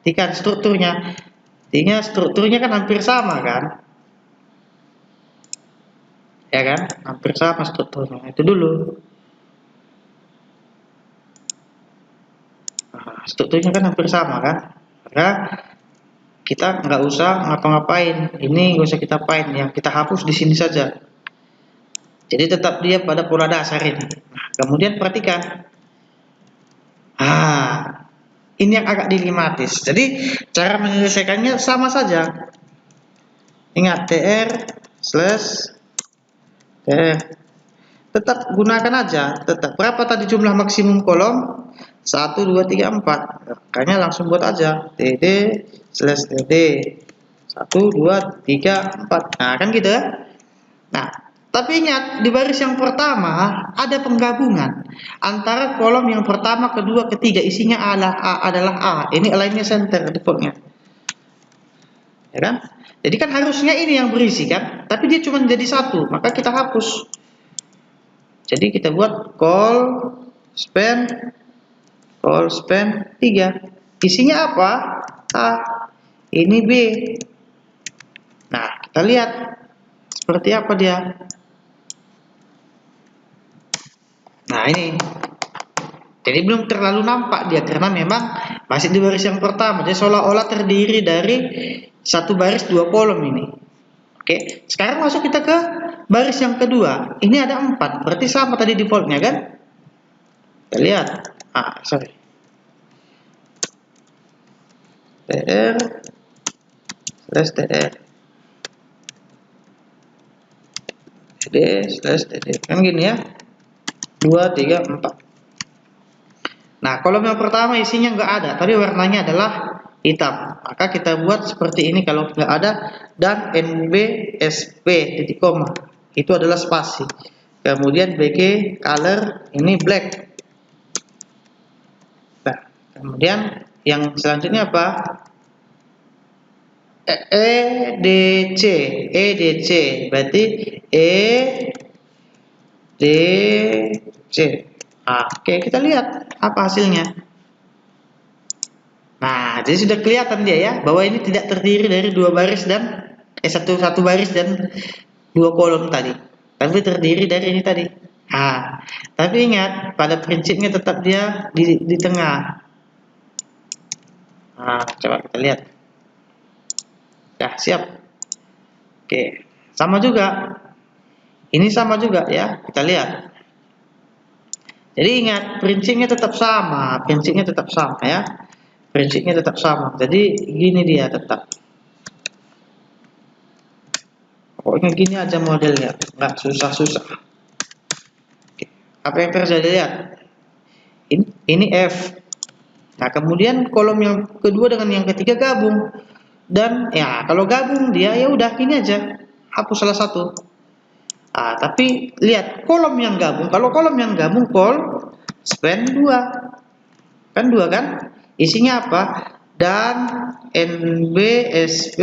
perhatikan strukturnya. Artinya strukturnya kan hampir sama kan? Ya kan? Hampir sama strukturnya. Itu dulu. Nah, strukturnya kan hampir sama kan? Maka kita nggak usah ngapa-ngapain. Ini nggak usah kita paint, yang kita hapus di sini saja. Jadi tetap dia pada pola dasar ini. Nah, kemudian perhatikan. Ini yang agak dilematis. Jadi cara menyelesaikannya sama saja. Ingat tr/tr. Tetap gunakan aja. Tetap berapa tadi jumlah maksimum kolom? 1, 2, 3, 4. Makanya langsung buat aja td/td 1, 2, 3, 4. Nah kan gitu ya. Nah tapi ingat di baris yang pertama ada penggabungan antara kolom yang pertama, kedua, ketiga isinya adalah A. Ini align-nya center defaultnya. Ya kan? Jadi kan harusnya ini yang berisi kan, tapi dia cuma jadi satu, maka kita hapus. Jadi kita buat call span 3. Isinya apa? A. Ini B. Nah, kita lihat seperti apa dia. Nah, ini. Jadi belum terlalu nampak dia karena memang masih di baris yang pertama. Jadi seolah-olah terdiri dari satu baris 2 kolom ini. Oke, sekarang masuk kita ke baris yang kedua. Ini ada 4, berarti sama tadi defaultnya kan? Kita lihat. Sorry. tr/tr td/td kan gini ya. 2, 3, 4. Nah, kolom yang pertama isinya nggak ada, tapi warnanya adalah hitam. Maka kita buat seperti ini kalau nggak ada, dan nbsp titik koma itu adalah spasi. Kemudian bg color ini black. Nah, kemudian yang selanjutnya apa? edc berarti edc. Oke, kita lihat apa hasilnya. Nah, jadi sudah kelihatan dia ya bahwa ini tidak terdiri dari dua baris dan satu baris dan 2 kolom tadi, tapi terdiri dari ini tadi. Tapi ingat pada prinsipnya tetap dia di tengah. Coba kita lihat. Siap. Oke, sama juga. Ini sama juga ya, kita lihat. Jadi ingat prinsipnya tetap sama ya. prinsipnya tetap sama. Jadi gini dia tetap. Pokoknya gini aja modelnya, nggak susah-susah. Apa yang terjadi, lihat. Ini F. Nah, kemudian kolom yang kedua dengan yang ketiga gabung. Dan ya, kalau gabung dia ya udah ini aja. Hapus salah satu. Ah, tapi lihat kolom yang gabung. Kalau kolom yang gabung call span 2. Kan 2 kan? Isinya apa? Dan NBSB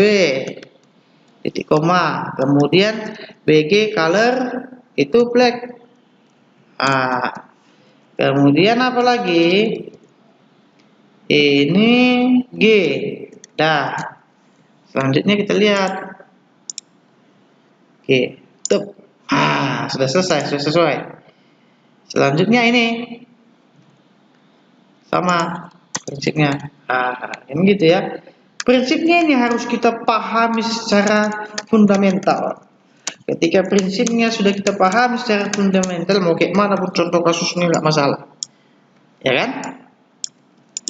titik koma. Kemudian BG color itu black. Ah, kemudian apa lagi? Ini G. Dah. Selanjutnya kita lihat. Oke, tuh. Sudah selesai, sudah sesuai. Selanjutnya ini sama prinsipnya. Ini gitu ya. Prinsipnya ini harus kita pahami secara fundamental. Ketika prinsipnya sudah kita pahami secara fundamental, mau kayak mana pun contoh kasusnya nggak masalah, ya kan?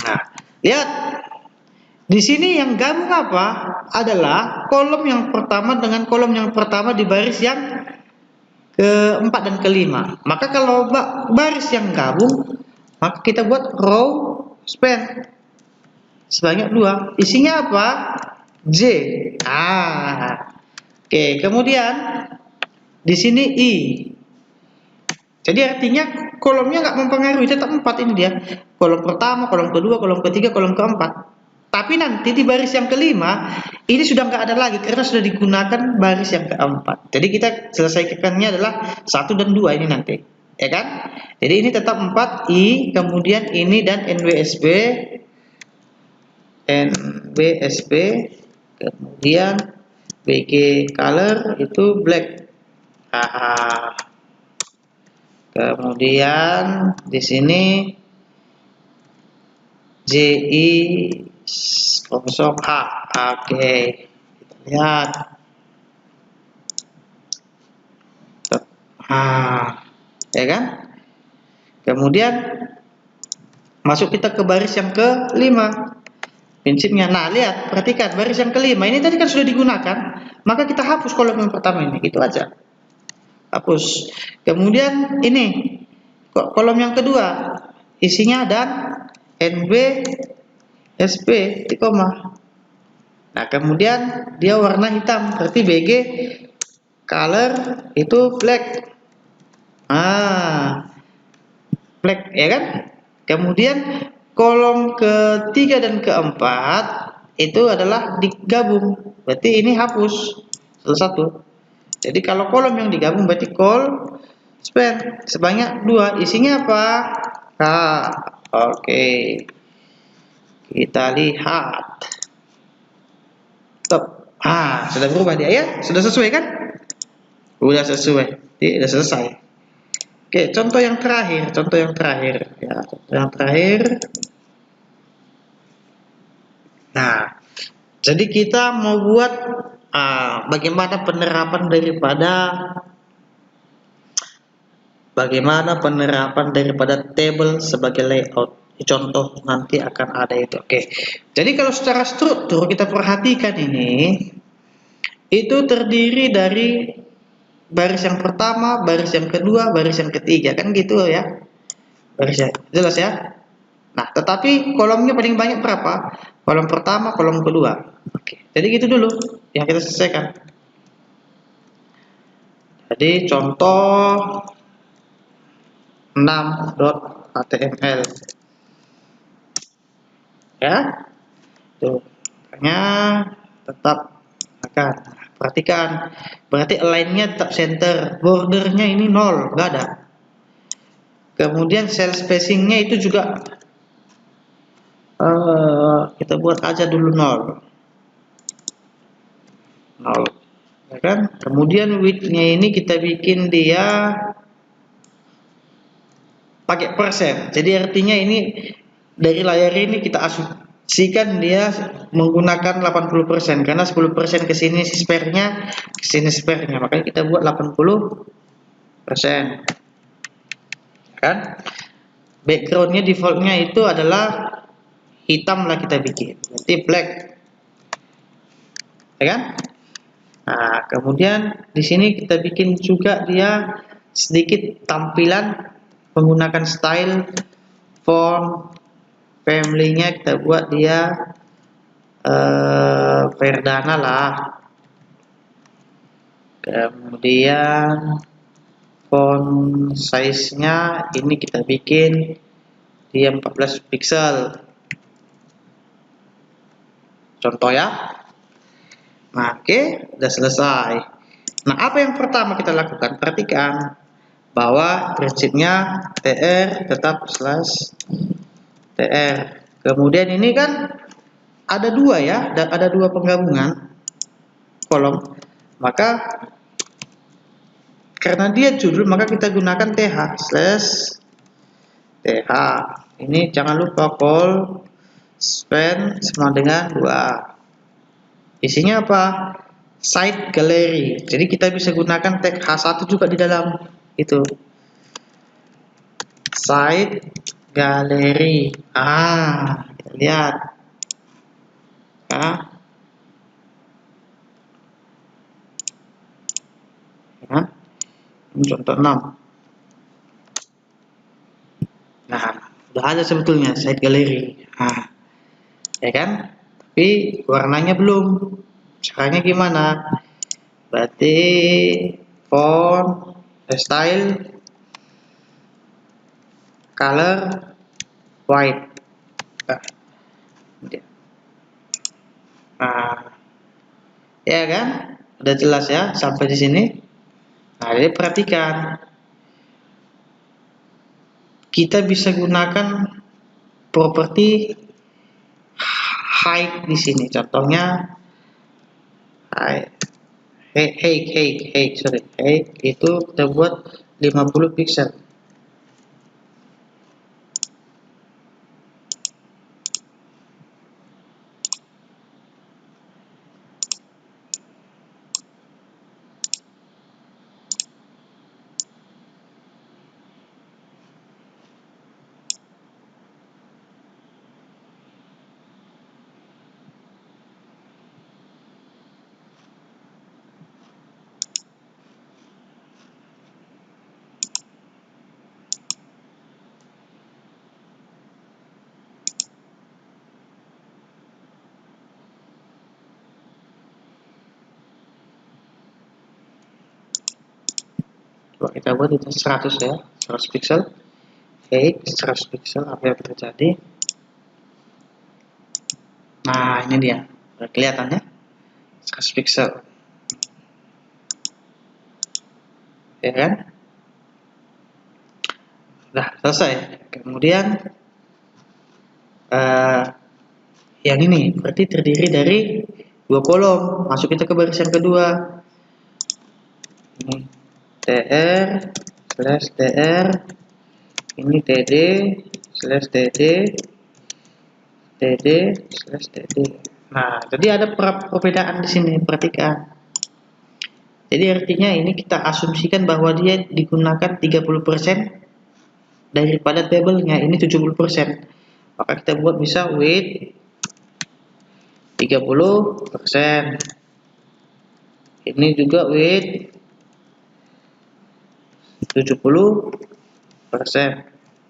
Nah, lihat di sini yang gabung apa? Adalah kolom yang pertama dengan kolom yang pertama di baris yang keempat dan kelima. Maka kalau baris yang gabung, maka kita buat row span sebanyak 2. Isinya apa? J. Oke. Kemudian di sini I. Jadi artinya kolomnya nggak mempengaruhi, tetap 4 ini dia. Kolom pertama, kolom kedua, kolom ketiga, kolom keempat. Tapi nanti di baris yang kelima ini sudah nggak ada lagi karena sudah digunakan baris yang keempat. Jadi kita selesaikannya adalah 1 dan 2 ini nanti, ya kan? Jadi ini tetap 4 I, kemudian ini dan NBSB, kemudian BG color itu black. Kemudian di sini JI kosong H. Oke, kita lihat. Ya kan? Kemudian masuk kita ke baris yang kelima. Prinsipnya. Nah, lihat, perhatikan baris yang kelima ini tadi kan sudah digunakan, maka kita hapus kolom yang pertama ini, itu aja. Hapus. Kemudian ini kolom yang kedua isinya dan NB SP koma. Nah, kemudian dia warna hitam, berarti BG color itu black. Black, ya kan? Kemudian kolom ketiga dan keempat itu adalah digabung, berarti ini hapus salah satu. Jadi kalau kolom yang digabung berarti call span sebanyak 2. Isinya apa? Oke. Kita lihat. Stop. Sudah berubah dia ya? Sudah sesuai kan? Sudah sesuai. Sudah selesai. Oke, contoh yang terakhir. Ya, contoh yang terakhir. Nah, jadi kita mau buat bagaimana penerapan daripada table sebagai layout. Contoh nanti akan ada itu. Oke. Jadi kalau secara struktur kita perhatikan ini, itu terdiri dari baris yang pertama, baris yang kedua, baris yang ketiga, kan gitu ya. Barisnya jelas ya. Nah, tetapi kolomnya paling banyak berapa? Kolom pertama, kolom kedua. Oke. Jadi gitu dulu yang kita selesaikan. Jadi contoh 6.html ya. Tuh, makanya tetap akan perhatikan. Berarti align-nya tetap center, bordernya ini 0, enggak ada. Kemudian cell spacing-nya itu juga kita buat aja dulu 0, ya kan? Kemudian width-nya ini kita bikin dia pakai persen. Jadi artinya ini dari layar ini kita asumsikan dia menggunakan 80% karena 10% ke sini spare-nya, ke sini spare-nya. Makanya kita buat 80%. Kan? Background-nya default-nya itu adalah hitam lah kita bikin, berarti black, ya kan? Nah, kemudian di sini kita bikin juga dia sedikit tampilan menggunakan style font family-nya, kita buat dia Verdana lah. Kemudian font size-nya ini kita bikin dia 14 pixel. Contoh ya. Nah, oke, udah selesai. Nah, apa yang pertama kita lakukan? Perhatikan bahwa prinsipnya tr tetap slash tr. Kemudian ini kan ada dua ya, dan ada dua penggabungan kolom. Maka karena dia judul, maka kita gunakan th slash th. Ini jangan lupa call span sama dengan 2. Isinya apa? Site gallery. Jadi kita bisa gunakan tag H1 juga di dalam itu. Site gallery. Kita lihat. Ini contoh 6. Nah, udah ada sebetulnya site gallery. Ya kan? Tapi warnanya belum. Caranya gimana? Berarti font, style, color, white. Ya kan? Udah jelas ya sampai di sini. Nah, jadi perhatikan. Kita bisa gunakan properti height di sini. Contohnya height itu kita buat 50 pixel. Coba kita buat itu 100 ya, 100 pixel. Height 100 pixel, apa yang terjadi? Nah, ini dia. Udah kelihatan ya? 100 pixel. Ya kan? Udah selesai. Kemudian yang ini berarti terdiri dari 2 kolom. Masuk kita ke barisan kedua. Ini tr slash tr, ini td slash td, td slash td. Nah, jadi ada perbedaan di sini, perhatikan. Jadi artinya ini kita asumsikan bahwa dia digunakan 30% daripada tabelnya, ini 70%. Maka kita buat bisa weight 30%. Ini juga weight 70%.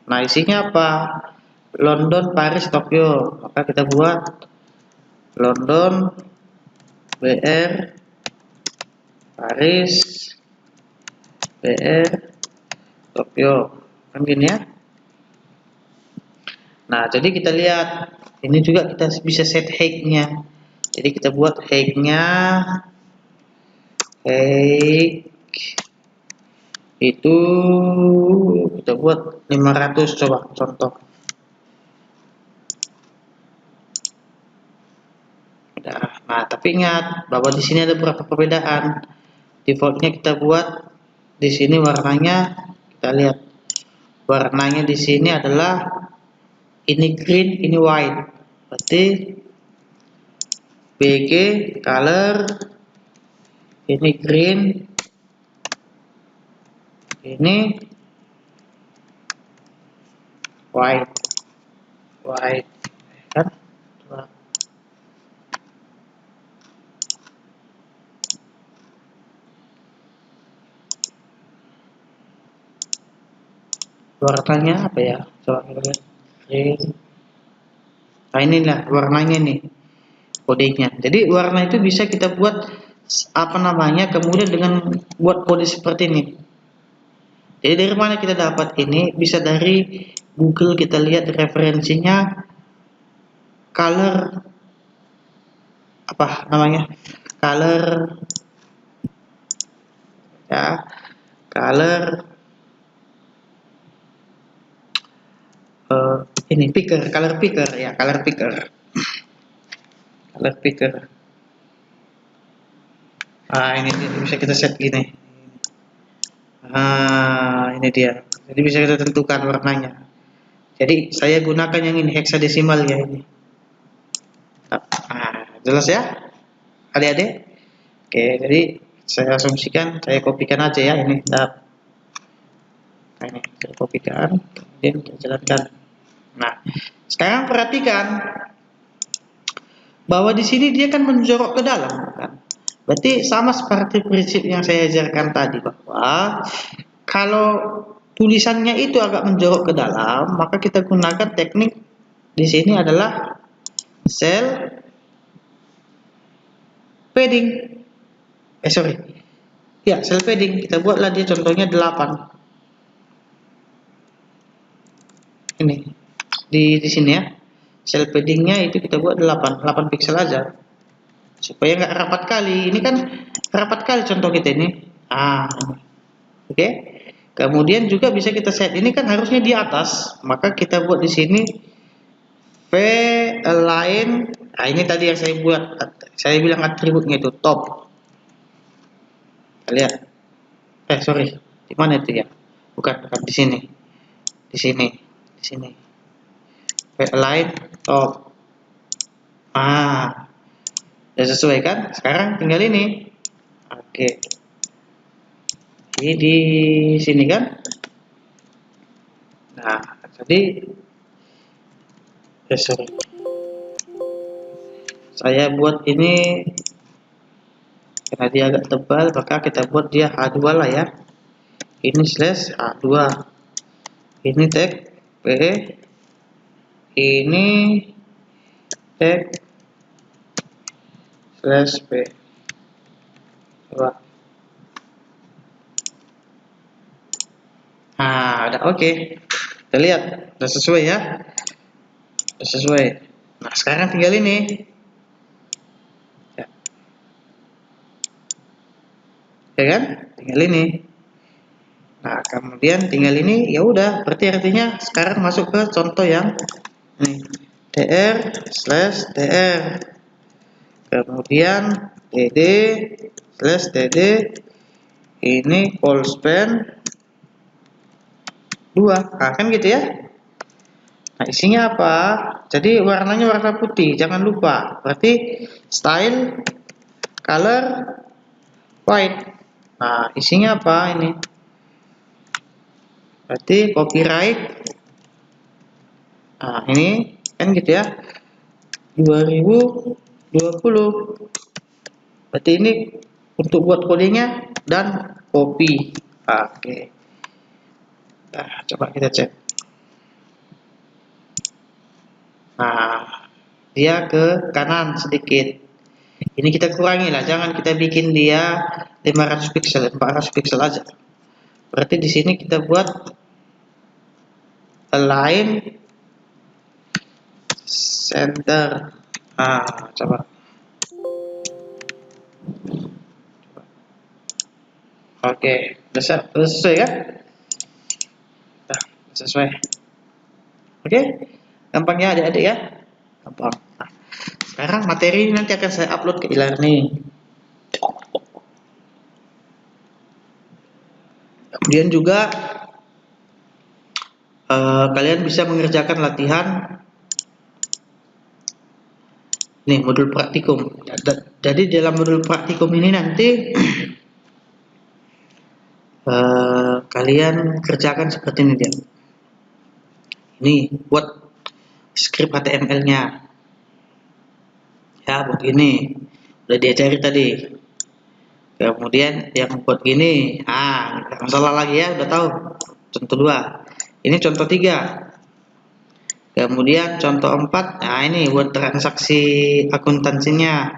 Nah, isinya apa? London, Paris, Tokyo. Maka kita buat London, BR, Paris, BR, Tokyo. Kan gini ya. Nah, jadi kita lihat. Ini juga kita bisa set height-nya. Jadi kita buat height-nya. Height itu kita buat 500, coba contoh. Nah, tapi ingat bahwa di sini ada beberapa perbedaan. Defaultnya kita buat di sini warnanya, kita lihat warnanya di sini adalah ini green, ini white. Berarti BG color ini green, ini white, kan. Warnanya apa ya, coba kita lihat. Nah inilah warnanya nih, kodenya. Jadi warna itu bisa kita buat apa namanya, kemudian dengan buat kode seperti ini. Jadi dari mana kita dapat ini? Bisa dari Google, kita lihat referensinya, color apa namanya, color ya, color ini picker, color picker ya, color picker, color picker. Ini bisa kita set gini. Ini dia. Jadi bisa kita tentukan warnanya. Jadi saya gunakan yang ini, heksadesimal ya ini. Jelas ya, adik-adik? Oke, jadi saya asumsikan, saya kopikan aja ya ini. Nah, ini saya kopikan, kemudian kita jalankan. Nah, sekarang perhatikan bahwa di sini dia kan menjorok ke dalam, kan? Berarti sama seperti prinsip yang saya ajarkan tadi, bahwa kalau tulisannya itu agak menjorok ke dalam, maka kita gunakan teknik di sini adalah cell padding. Ya, cell padding. Kita buatlah dia contohnya 8. Ini di sini ya. Cell paddingnya itu kita buat 8 pixel aja. Supaya nggak rapat kali. Ini kan rapat kali contoh kita ini. Oke. Kemudian juga bisa kita set, ini kan harusnya di atas, maka kita buat di sini v align. Ini tadi yang saya buat, saya bilang atributnya itu top. Lihat. Di mana itu ya? Bukan di sini. Di sini. V align top. Sudah sesuai kan? Sekarang tinggal ini. Oke. Ini di sini kan. Nah, jadi saya buat ini karena dia agak tebal, maka kita buat dia H2 lah ya. Ini slash H2. Ini tag P. Ini tag slash P. Udah oke. Kita lihat, udah sesuai ya. Udah sesuai. Nah, sekarang tinggal ini. Ya kan? Tinggal ini. Nah, kemudian tinggal ini, ya udah, berarti artinya sekarang masuk ke contoh yang ini. dr/dr. Kemudian dd/dd. Ini call span 2. Kan gitu ya. Nah, isinya apa? Jadi warnanya warna putih, jangan lupa. Berarti style color white. Nah, isinya apa ini? Berarti copyright. Ini kan gitu ya. 2020. Berarti ini untuk buat kodenya dan copy. Oke. Nah, coba kita cek. Nah, dia ke kanan sedikit. Ini kita kurangi lah, jangan kita bikin dia 500 pixel, 400 pixel aja. Berarti di sini kita buat align center. Coba. Oke, udah sesuai kan? Nah, sesuai. Oke, gampang ya adik-adik ya? Gampang. Nah, sekarang materi nanti akan saya upload ke e-learning. Kemudian juga kalian bisa mengerjakan latihan nih, modul praktikum. Jadi dalam modul praktikum ini nanti kalian kerjakan seperti ini dia. Ini buat script HTML-nya. Ya, begini. Udah diajari tadi. Kemudian yang buat gini, yang salah lagi ya, udah tahu. Contoh 2. Ini contoh 3. Kemudian contoh 4, nah ini buat transaksi akuntansinya,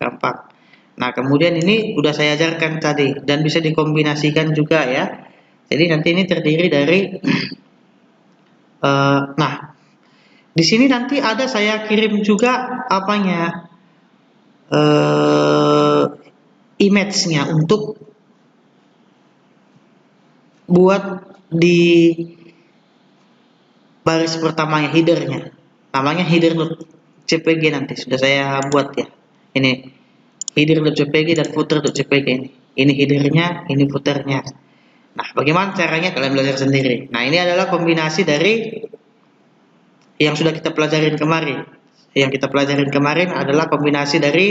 gampang. Nah, kemudian ini udah saya ajarkan tadi dan bisa dikombinasikan juga ya. Jadi nanti ini terdiri dari nah, di sini nanti ada saya kirim juga apanya image-nya untuk buat di baris pertamanya, headernya. Namanya header.jpg, nanti sudah saya buat ya. Ini header.jpg dan footer.jpg ini. Ini headernya, ini footernya. Nah, bagaimana caranya kalian belajar sendiri. Nah, ini adalah kombinasi dari yang sudah kita pelajarin kemarin. Yang kita pelajarin kemarin adalah kombinasi dari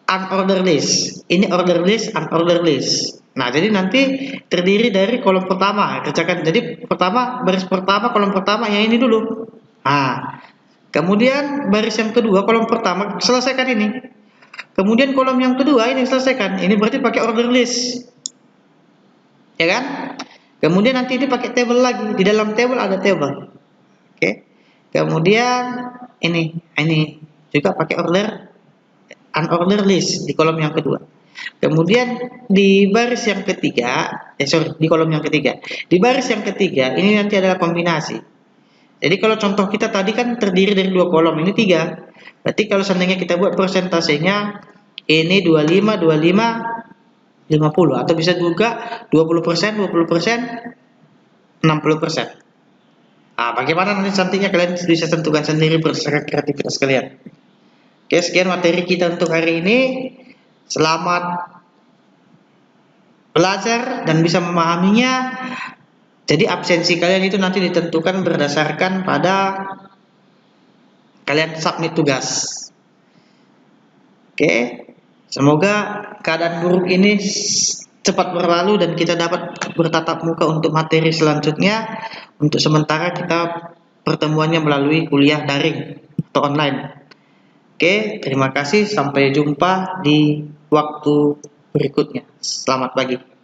unordered list. Ini order list, unordered list. Nah, jadi nanti terdiri dari kolom pertama. Kerjakan. Jadi pertama, baris pertama, kolom pertama yang ini dulu. Nah, kemudian baris yang kedua, kolom pertama, selesaikan ini. Kemudian kolom yang kedua ini selesaikan. Ini berarti pakai order list. Ya kan? Kemudian nanti ini pakai table lagi. Di dalam table ada table. Oke. Kemudian ini juga pakai unordered list di kolom yang kedua. Kemudian di baris yang ketiga, di kolom yang ketiga. Di baris yang ketiga ini nanti adalah kombinasi. Jadi kalau contoh kita tadi kan terdiri dari 2 kolom, ini 3. Berarti kalau seandainya kita buat persentasenya ini 25, 25, 50, atau bisa juga 20%, 20%, 60%. Nah, bagaimana nantinya kalian bisa tentukan sendiri berdasarkan kreativitas kalian. Oke, sekian materi kita untuk hari ini. Selamat belajar dan bisa memahaminya. Jadi absensi kalian itu nanti ditentukan berdasarkan pada kalian submit tugas. Oke, semoga keadaan buruk ini cepat berlalu dan kita dapat bertatap muka untuk materi selanjutnya. Untuk sementara kita pertemuannya melalui kuliah daring atau online. Oke, terima kasih. Sampai jumpa di waktu berikutnya. Selamat pagi.